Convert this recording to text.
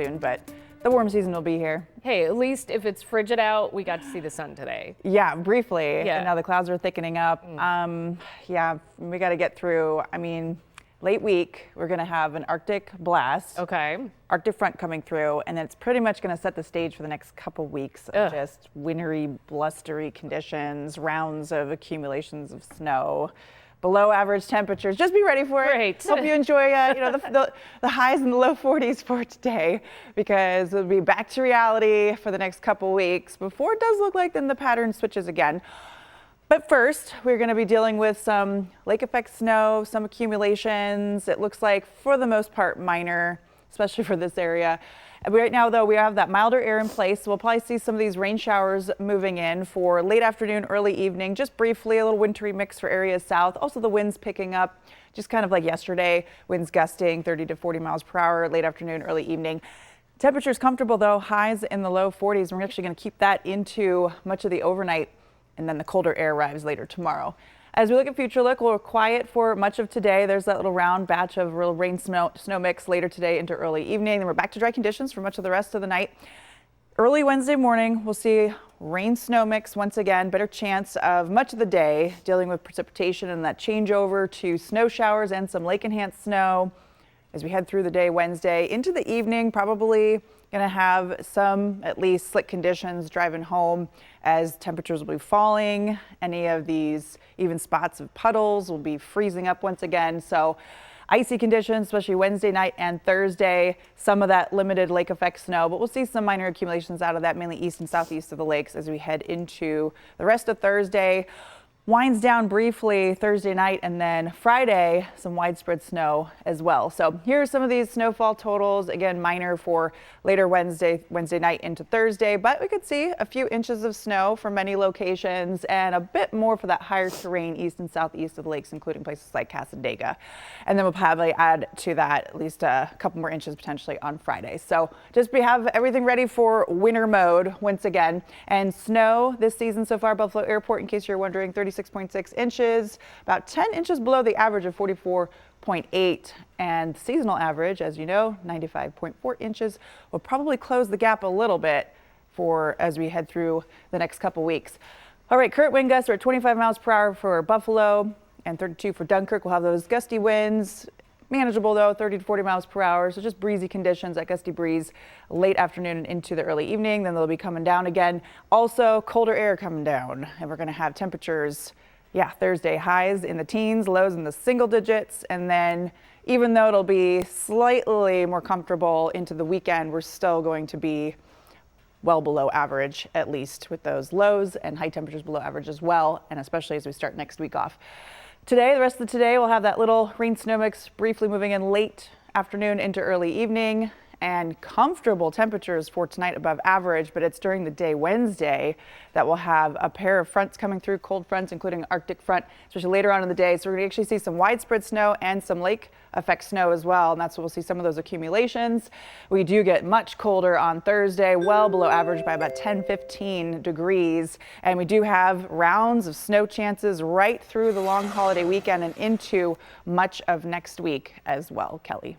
soon, but the warm season will be here. Hey, at least if it's frigid out, we got to see the sun today. Yeah, briefly. Yeah. And now the clouds are thickening up. Yeah, we got to get through. I mean, late week, we're going to have an Arctic blast. Okay. Arctic front coming through, and then it's pretty much going to set the stage for the next couple weeks of just wintry, blustery conditions, rounds of accumulations of snow. Below average temperatures. Just be ready for it. Great. Hope you enjoy the highs in the low 40s for today, because it'll be back to reality for the next couple weeks before it does look like then the pattern switches again. But first, we're going to be dealing with some lake effect snow, some accumulations. It looks like for the most part minor, especially for this area. Right now, though, we have that milder air in place. So we'll probably see some of these rain showers moving in for late afternoon, early evening, just briefly, a little wintry mix for areas south. Also, the winds picking up, just kind of like yesterday, winds gusting 30 to 40 miles per hour, late afternoon, early evening. Temperatures comfortable, though, highs in the low 40s. We're actually going to keep that into much of the overnight, and then the colder air arrives later tomorrow. As we look at future look, we're quiet for much of today. There's that little round batch of real rain snow mix later today into early evening. Then we're back to dry conditions for much of the rest of the night. Early Wednesday morning, we'll see rain snow mix once again. Better chance of much of the day dealing with precipitation and that changeover to snow showers and some lake enhanced snow as we head through the day Wednesday into the evening. Probably going to have some at least slick conditions driving home as temperatures will be falling. Any of these even spots of puddles will be freezing up once again. So icy conditions, especially Wednesday night and Thursday. Some of that limited lake effect snow, but we'll see some minor accumulations out of that, mainly east and southeast of the lakes as we head into the rest of Thursday. Winds down briefly Thursday night, and then Friday, some widespread snow as well. So here are some of these snowfall totals. Again, minor for later Wednesday night into Thursday, but we could see a few inches of snow for many locations and a bit more for that higher terrain east and southeast of the lakes, including places like Cassadaga. And then we'll probably add to that at least a couple more inches potentially on Friday. So just have everything ready for winter mode once again. And snow this season so far, Buffalo Airport, in case you're wondering, 36.6 inches, about 10 inches below the average of 44.8, and seasonal average, as you know, 95.4 inches, will probably close the gap a little bit for as we head through the next couple weeks. All right, current wind gusts are at 25 miles per hour for Buffalo and 32 for Dunkirk. We'll have those gusty winds. Manageable though, 30 to 40 miles per hour. So just breezy conditions, that gusty breeze late afternoon and into the early evening. Then they'll be coming down again. Also colder air coming down, and we're going to have temperatures, Thursday highs in the teens, lows in the single digits. And then even though it'll be slightly more comfortable into the weekend, we're still going to be well below average, at least with those lows, and high temperatures below average as well. And especially as we start next week off. Today, the rest of today, we'll have that little rain snow mix briefly moving in late afternoon into early evening, and comfortable temperatures for tonight above average, but it's during the day Wednesday that we'll have a pair of fronts coming through, cold fronts, including Arctic front, especially later on in the day. So we're going to actually see some widespread snow and some lake effect snow as well, and that's what we'll see some of those accumulations. We do get much colder on Thursday, well below average by about 10-15 degrees, and we do have rounds of snow chances right through the long holiday weekend and into much of next week as well. Kelly.